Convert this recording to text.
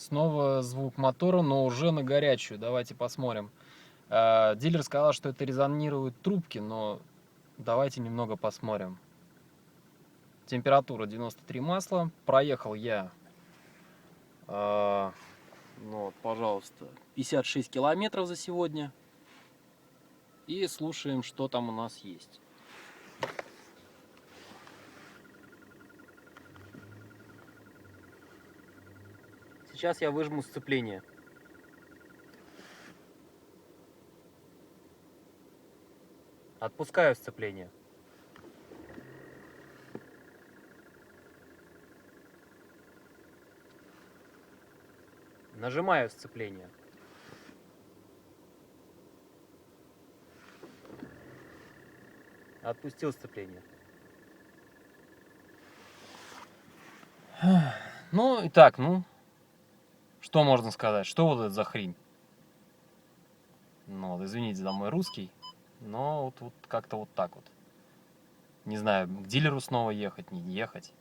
Снова звук мотора, но уже на горячую. Давайте посмотрим. Дилер сказал, что это резонируют трубки, но давайте немного посмотрим. Температура 93 масла. Проехал я, ну вот, пожалуйста, 56 километров за сегодня. И слушаем, что там у нас есть. Сейчас я выжму сцепление. Отпускаю сцепление. Нажимаю сцепление. Отпустил сцепление. Ну, итак, что можно сказать? Что вот это за хрень? Ну, извините за мой русский, но вот как-то вот так вот. Не знаю, к дилеру снова ехать, не ехать.